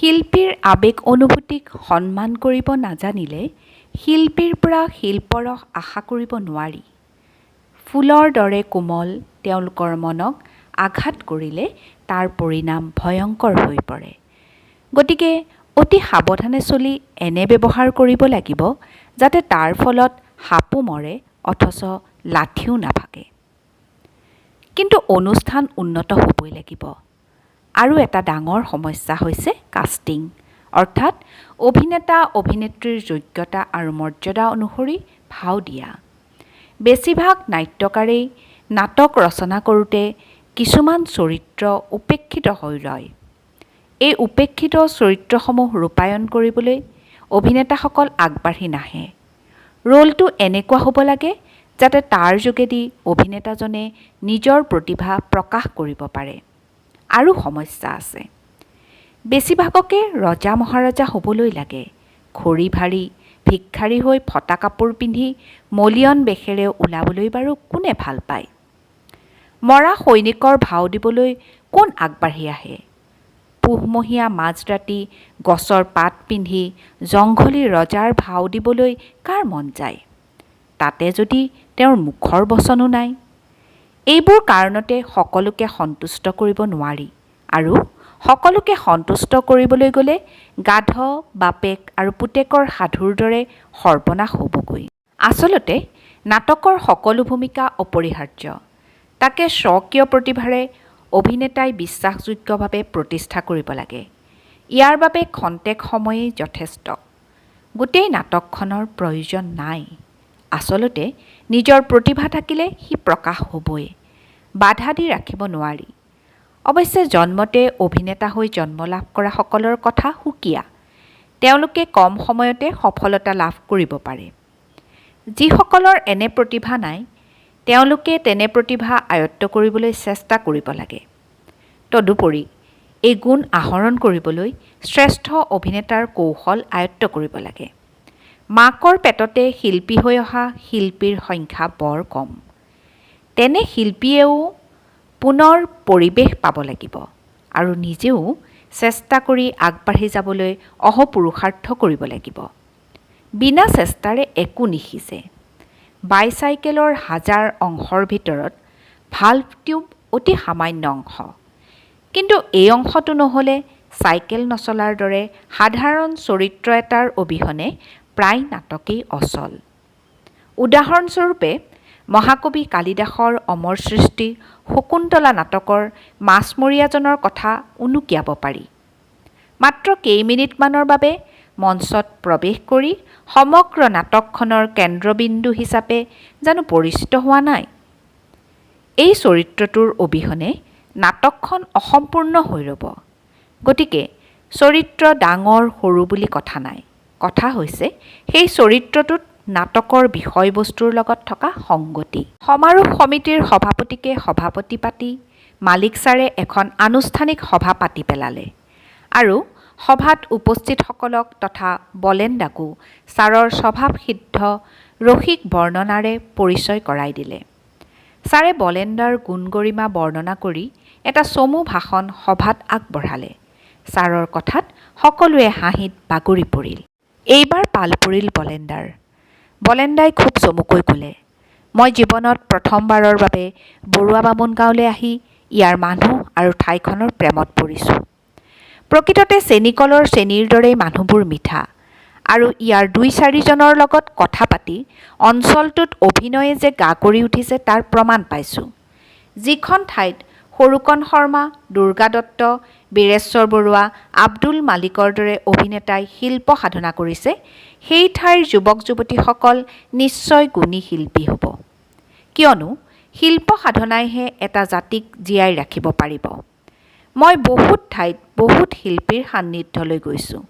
শিল্পীৰ আৱেগ অনুভূতিক সন্মান কৰিব নাজানিলে শিল্পীৰ পৰা শিল্পৰস আশা কৰিব নোৱাৰি। ফুলৰ দৰে কোমল তেওঁলোকৰ মনক আঘাত কৰিলে তাৰ পৰিণাম ভয়ংকৰ হৈ পৰে। গতিকে অতি সাৱধানে চলি এনে ব্যৱহাৰ কৰিব লাগিব যাতে তাৰ ফলত সাপো মৰে অথচ লাঠিও নাভাগে। কিন্তু অনুষ্ঠান উন্নত হ'বই লাগিব। আৰু এটা ডাঙৰ সমস্যা হৈছে কাষ্টিং, অৰ্থাৎ অভিনেতা অভিনেত্ৰীৰ যোগ্যতা আৰু মৰ্যাদা অনুসৰি ভাও দিয়া। বেছিভাগ নাট্যকাৰেই নাটক ৰচনা কৰোঁতে কিছুমান চৰিত্ৰ উপেক্ষিত হৈ ৰয়। এই উপেক্ষিত চৰিত্ৰসমূহ ৰূপায়ণ কৰিবলৈ অভিনেতাসকল আগবাঢ়ি নাহে। ৰোলটো এনেকুৱা হ'ব লাগে যাতে তাৰ যোগেদি অভিনেতাজনে নিজৰ প্ৰতিভা প্ৰকাশ কৰিব পাৰে। আৰু সমস্যা আছে। বেছিভাগকে ৰজা মহাৰজা হ'বলৈ লাগে। খৰি ভাৰী ভিক্ষাৰী হৈ ফটা কাপোৰ পিন্ধি মলিয়ন বেশেৰে ওলাবলৈ বাৰু কোনে ভাল পায়? মৰা সৈনিকৰ ভাও দিবলৈ কোন আগবাঢ়ি আহে? পুহমহীয়া মাজৰাতি গছৰ পাত পিন্ধি জংঘলী ৰজাৰ ভাও দিবলৈ কাৰ মন যায়? তাতে যদি তেওঁৰ মুখৰ বচনো নাই। এইবোৰ কাৰণতে সকলোকে সন্তুষ্ট কৰিব নোৱাৰি আৰু সকলোকে সন্তুষ্ট কৰিবলৈ গ'লে গাধ, বাপেক আৰু পুতেকৰ সাধুৰ দৰে সৰ্বনাশ হ'বগৈ। আচলতে নাটকৰ সকলো ভূমিকা অপৰিহাৰ্য। তাকে স্বকীয় প্ৰতিভাৰে অভিনেতাই বিশ্বাসযোগ্যভাৱে প্ৰতিষ্ঠা কৰিব লাগে। ইয়াৰ বাবে খন্তেক সময়েই যথেষ্ট। গোটেই নাটকখনৰ প্ৰয়োজন নাই। আচলতে নিজৰ প্ৰতিভা থাকিলে সি প্ৰকাশ হ'বই। বাধা দি ৰাখিব নোৱাৰি। অৱশ্যে জন্মতে অভিনেতা হৈ জন্ম লাভ কৰা সকলৰ কথা সুকীয়া। তেওঁলোকে কম সময়তে সফলতা লাভ কৰিব পাৰে। যিসকলৰ এনে প্ৰতিভা নাই তেওঁলোকে তেনে প্ৰতিভা আয়ত্ব কৰিবলৈ চেষ্টা কৰিব লাগে। তদুপৰি এই গুণ আহৰণ কৰিবলৈ শ্ৰেষ্ঠ অভিনেতাৰ কৌশল আয়ত্ব কৰিব লাগে। মাকৰ পেটতে শিল্পী হৈ অহা শিল্পীৰ সংখ্যা বৰ কম। তেনে শিল্পীয়েও পুনৰ পৰিৱেশ পাব লাগিব আৰু নিজেও চেষ্টা কৰি আগবাঢ়ি যাবলৈ অহোপুৰুষাৰ্থ কৰিব লাগিব। বিনা চেষ্টাৰে একো নিশিজে। বাইচাইকেলৰ হাজাৰ অংশৰ ভিতৰত ভাল্ভ টিউব অতি সামান্য অংশ। কিন্তু এই অংশটো নহ'লে চাইকেল নচলাৰ দৰে সাধাৰণ চৰিত্ৰ এটাৰ অবিহনে প্ৰায় নাটকেই অচল। উদাহৰণস্বৰূপে মহাকবি কালিদাসৰ অমৰ সৃষ্টি শকুন্তলা নাটকৰ মাছমৰীয়াজনৰ কথা উনুকিয়াব পাৰি। মাত্ৰ কেইমিনিটমানৰ বাবে মঞ্চত প্ৰৱেশ কৰি সমগ্ৰ নাটকখনৰ কেন্দ্ৰবিন্দু হিচাপে জানো পৰিচিত হোৱা নাই? এই চৰিত্ৰটোৰ অবিহনে নাটকখন অসম্পূৰ্ণ হৈ ৰ'ব। গতিকে চৰিত্ৰ ডাঙৰ সৰু বুলি কথা নাই। কথা হৈছে সেই চৰিত্ৰটোত নাটকৰ বিষয়বস্তুৰ লগত থকা সংগতি। সমাৰোহ সমিতিৰ সভাপতিকে সভাপতি পাতি মালিক ছাৰে এখন আনুষ্ঠানিক সভা পাতি পেলালে আৰু সভাত উপস্থিতসকলক তথা বলেণ্ডাকো ছাৰৰ স্বভাৱসিদ্ধ ৰসিক বৰ্ণনাৰে পৰিচয় কৰাই দিলে। ছাৰে বলেণ্ডাৰ গুণ-গৰিমা বৰ্ণনা কৰি এটা চমু ভাষণ সভাত আগবঢ়ালে। ছাৰৰ কথাত সকলোৱে হাঁহিত বাগৰি পৰিল। এইবাৰ পাল পৰিল বলেণ্ডাৰ। বলেণ্ডাই খুব চমুকৈ ক'লে, মই জীৱনত প্ৰথমবাৰৰ বাবে বৰুৱা বামুণ গাঁৱলৈ আহি ইয়াৰ মানুহ আৰু ঠাইখনৰ প্ৰেমত পৰিছোঁ। প্ৰকৃততে চেনিকলৰ চেনিৰ দৰেই মানুহবোৰ মিঠা আৰু ইয়াৰ ২-৪জনৰ লগত কথা পাতি অঞ্চলটোত অভিনয়ে যে গা কৰি উঠিছে তাৰ প্ৰমাণ পাইছোঁ। যিখন ঠাইত সৰুকণ শৰ্মা, দুৰ্গা দত্ত, বীৰেশ্বৰ বৰুৱা, আব্দুল মালিকৰ দৰে অভিনেতাই শিল্প সাধনা কৰিছে, সেই ঠাইৰ যুৱক-যুৱতীসকল নিশ্চয় গুণী শিল্পী হ'ব। কিয়নো শিল্প সাধনাইহে এটা জাতিক জীয়াই ৰাখিব পাৰিব। মই বহুত ঠাইত বহুত শিল্পীৰ সান্নিধ্যলৈ গৈছোঁ।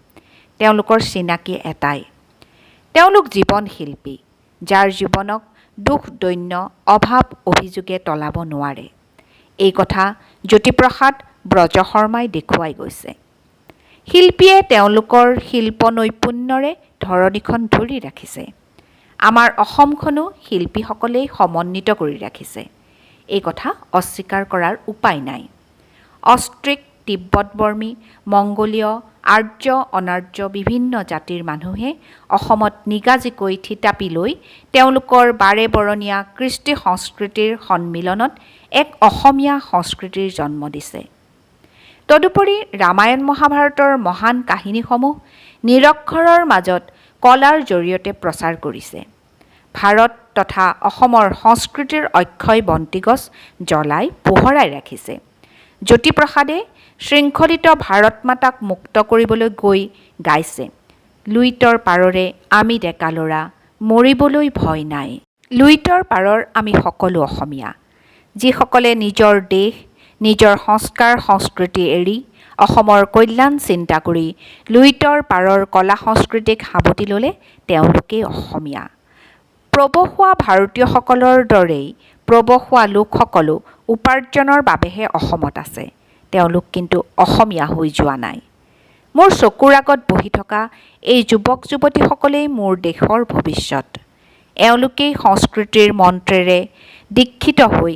তেওঁলোকৰ চিনাকি এটাই, তেওঁলোক জীৱন শিল্পী, যাৰ জীৱনক দুখ দৈন্য অভাৱ অভিযোগে টলাব নোৱাৰে। এই কথা জ্যোতিপ্ৰসাদ ব্ৰজশৰ্মাই দেখুৱাই গৈছে। শিল্পীয়ে তেওঁলোকৰ শিল্প নৈপুণ্যৰে ধৰণীখন ধৰি ৰাখিছে। আমাৰ অসমখনো শিল্পীসকলেই সমন্বিত কৰি ৰাখিছে। এই কথা অস্বীকাৰ কৰাৰ উপায় নাই। অষ্ট্ৰিক, তিব্বতবৰ্মী, মংগোলীয় আৰ্য অনাৰ্য বিভিন্ন জাতিৰ মানুহে অসমত নিগাজিকৈ থিতাপি লৈ তেওঁলোকৰ বাৰে বৰণীয়া কৃষ্টি সংস্কৃতিৰ সন্মিলনত এক অসমীয়া সংস্কৃতিৰ জন্ম দিছে। তদুপৰি ৰামায়ণ মহাভাৰতৰ মহান কাহিনীসমূহ নিৰক্ষৰৰ মাজত কলাৰ জৰিয়তে প্ৰচাৰ কৰিছে। ভাৰত তথা অসমৰ সংস্কৃতিৰ অক্ষয় বন্তিগছ জ্বলাই পোহৰাই ৰাখিছে। জ্যোতিপ্ৰসাদে শৃংখলিত ভাৰত মাতাক মুক্ত কৰিবলৈ গৈ গাইছে, লুইতৰ পাৰৰে আমি ডেকা ল'ৰা, মৰিবলৈ ভয় নাই। লুইতৰ পাৰৰ আমি সকলো অসমীয়া, যিসকলে নিজৰ দেশ, নিজৰ সংস্কাৰ সংস্কৃতি এৰি অসমৰ কল্যাণ চিন্তা কৰি লুইতৰ পাৰৰ কলা সংস্কৃতিক সাৱটি ল'লে তেওঁলোকেই অসমীয়া। প্ৰবসুৱা ভাৰতীয়সকলৰ দৰেই প্ৰবসুৱা লোকসকলো উপাৰ্জনৰ বাবেহে অসমত আছে, তেওঁলোক কিন্তু অসমীয়া হৈ যোৱা নাই। মোৰ চকুৰ আগত বহি থকা এই যুৱক যুৱতীসকলেই মোৰ দেশৰ ভৱিষ্যত। এওঁলোকেই সংস্কৃতিৰ মন্ত্ৰেৰে দীক্ষিত হৈ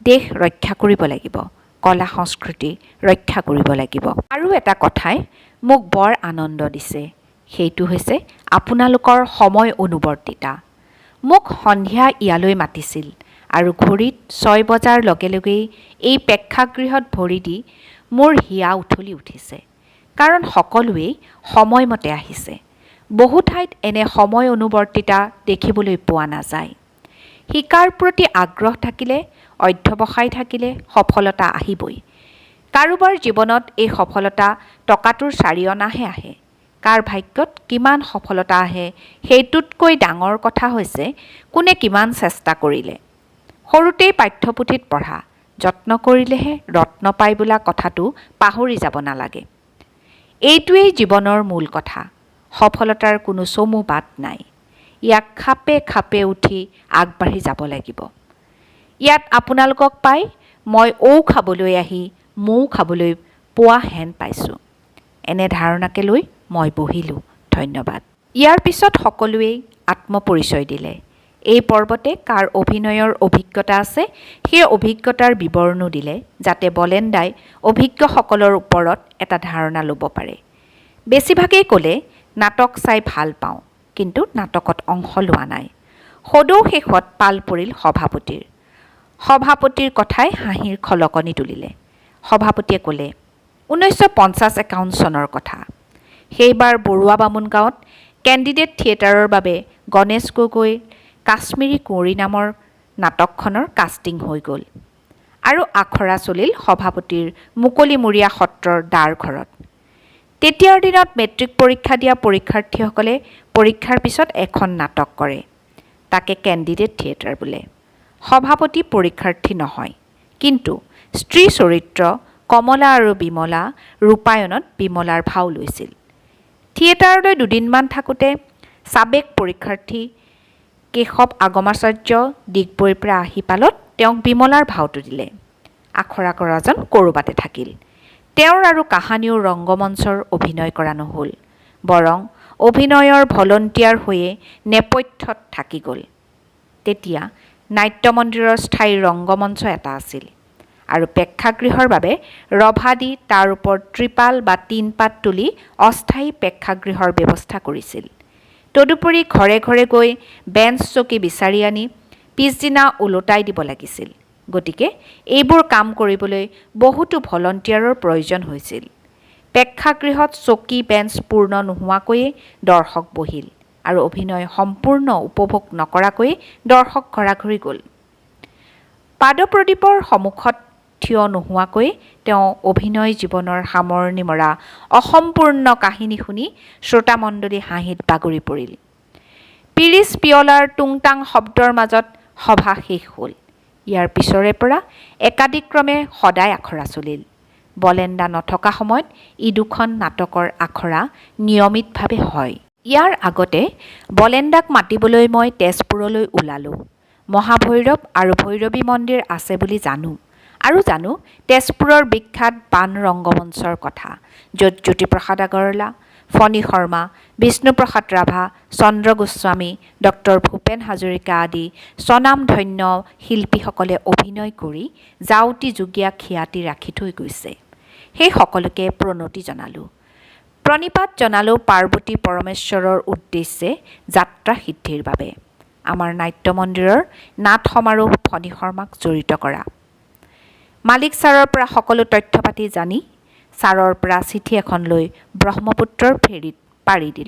দেশ ৰক্ষা কৰিব লাগিব, কলা সংস্কৃতি ৰক্ষা কৰিব লাগিব। আৰু এটা কথাই মোক বৰ আনন্দ দিছে, সেইটো হৈছে আপোনালোকৰ সময় অনুৱৰ্তিতা। মোক সন্ধিয়া ইয়ালৈ মাতিছিল আৰু ঘড়ীত 6 বজাৰ লগে লগেই এই প্ৰেক্ষাগৃহত ভৰি দি মোৰ হিয়া উঠলি উঠিছে, কাৰণ সকলোৱেই সময়মতে আহিছে। বহু ঠাইত এনে সময় অনুৱৰ্তিতা দেখিবলৈ পোৱা নাযায়। শিকাৰ প্ৰতি আগ্ৰহ থাকিলে, অধ্যৱসায় থাকিলে সফলতা আহিবই। কাৰোবাৰ জীৱনত এই সফলতা টকাটোৰ 4 অনাহে আহে। কাৰ ভাগ্যত কিমান সফলতা আহে সেইটোতকৈ ডাঙৰ কথা হৈছে কোনে কিমান চেষ্টা কৰিলে। সৰুতেই পাঠ্যপুথিত পঢ়া, যত্ন কৰিলেহে ৰত্ন পায় বোলা কথাটো পাহৰি যাব নালাগে। এইটোৱেই জীৱনৰ মূল কথা। সফলতাৰ কোনো চমু বাট নাই। ইয়াক খাপে খাপে উঠি আগবাঢ়ি যাব লাগিব। ইয়াত আপোনালোকক পাই মই খাবলৈ আহি মৌ খাবলৈ পোৱা হেন পাইছোঁ। এনে ধাৰণাকে লৈ মই বহিলোঁ। ধন্যবাদ। ইয়াৰ পিছত সকলোৱেই আত্মপৰিচয় দিলে। এই পৰ্বতে কাৰ অভিনয়ৰ অভিজ্ঞতা আছে সেই অভিজ্ঞতাৰ বিৱৰণো দিলে, যাতে বলেণ্ডাই অভিজ্ঞসকলৰ ওপৰত এটা ধাৰণা ল'ব পাৰে। বেছিভাগেই ক'লে নাটক চাই ভাল পাওঁ, কিন্তু নাটকত অংশ লোৱা নাই। সদৌ শেষত পাল পৰিল সভাপতিৰ। সভাপতিৰ কথাই হাঁহিৰ খলকনি তুলিলে। সভাপতিয়ে ক'লে 1950-51 চনৰ কথা। সেইবাৰ বৰুৱা বামুণ গাঁৱত কেণ্ডিডেট থিয়েটাৰৰ বাবে গণেশ গগৈৰ কাশ্মীৰী কুঁৱৰী নামৰ নাটকখনৰ কাষ্টিং হৈ গ'ল আৰু আখৰা চলিল সভাপতিৰ মুকলিমূৰীয়া সত্ৰৰ দ্বাৰ ঘৰত। তেতিয়াৰ দিনত মেট্ৰিক পৰীক্ষা দিয়া পৰীক্ষাৰ্থীসকলে পৰীক্ষাৰ পিছত এখন নাটক কৰে, তাকে কেণ্ডিডেট থিয়েটাৰ বোলে। সভাপতি পৰীক্ষাৰ্থী নহয়, কিন্তু স্ত্ৰী চৰিত্ৰ কমলা আৰু বিমলা ৰূপায়ণত বিমলাৰ ভাও লৈছিল। থিয়েটাৰলৈ দুদিনমান থাকোঁতে সাবেক পৰীক্ষাৰ্থী কেশৱ আগমাচাৰ্য ডিগবৈৰ পৰা আহি পালত তেওঁক বিমলাৰ ভাওটো দিলে। আখৰা কৰাজন ক'ৰবাতে থাকিল। তেওঁৰ আৰু কাহানিও ৰংগমঞ্চৰ অভিনয় কৰা নহ'ল, বৰং অভিনয়ৰ ভলণ্টিয়াৰ হৈয়ে নেপথ্যত থাকি গ'ল। তেতিয়া নাট্য মন্দিৰৰ স্থায়ী ৰংগমঞ্চ এটা আছিল আৰু প্ৰেক্ষাগৃহৰ বাবে ৰভা দি তাৰ ওপৰত ত্ৰিপাল বা টিনপাত তুলি অস্থায়ী প্ৰেক্ষাগৃহৰ ব্যৱস্থা কৰিছিল। তদুপৰি ঘৰে ঘৰে গৈ বেঞ্চ চকী বিচাৰি আনি পিছদিনা ওলোটাই দিব লাগিছিল। গতিকে এইবোৰ কাম কৰিবলৈ বহুতো ভলণ্টিয়াৰৰ প্ৰয়োজন হৈছিল। প্ৰেক্ষাগৃহত চকী বেঞ্চ পূৰ্ণ নোহোৱাকৈয়ে দৰ্শক বহিল আৰু অভিনয় সম্পূৰ্ণ উপভোগ নকৰাকৈয়ে দৰ্শক ঘৰাঘৰি গ'ল। পাদপ্ৰদীপৰ সন্মুখত থিয় নোহোৱাকৈ তেওঁ অভিনয় জীৱনৰ সামৰণি মৰা অসম্পূৰ্ণ কাহিনী শুনি শ্ৰোতামণ্ডলী হাঁহিত বাগৰি পৰিল। পিৰিচ পিয়লাৰ টুংটাং শব্দৰ মাজত সভা শেষ হ'ল। ইয়াৰ পিছৰে পৰা একাদিক্ৰমে সদায় আখৰা চলিল। বলেণ্ডা নথকা সময়ত ই দুখন নাটকৰ আখৰা নিয়মিতভাৱে হয়। ইয়াৰ আগতে বলেণ্ডাক মাতিবলৈ মই তেজপুৰলৈ ওলালোঁ। মহাভৈৰৱ আৰু ভৈৰৱী মন্দিৰ আছে বুলি জানো, আৰু জানো তেজপুৰৰ বিখ্যাত বান ৰংগমঞ্চৰ কথা, য'ত জ্যোতিপ্ৰসাদ আগৰৱালা, ফণী শৰ্মা, বিষ্ণুপ্ৰসাদ ৰাভা, চন্দ্ৰ গোস্বামী, ডক্টৰ ভূপেন হাজৰিকা আদি স্বনামধন্য শিল্পীসকলে অভিনয় কৰি জাউতি যুগীয়া খ্যাতি ৰাখি থৈ গৈছে। সেই সকলোকে প্ৰণতি জনালোঁ। প্ৰণিপাত জনালোঁ পাৰ্বতী পৰমেশ্বৰৰ উদ্দেশ্যে যাত্ৰা সিদ্ধিৰ বাবে আমাৰ নাট্য মন্দিৰৰ নাট সমাৰোহ ফণী শৰ্মাক জড়িত কৰা। মালিক ছাৰৰ পৰা সকলো তথ্য পাতি জানি ছাৰৰ পৰা চিঠি এখন লৈ ব্ৰহ্মপুত্ৰৰ ফেৰীত পাৰি দিলোঁ।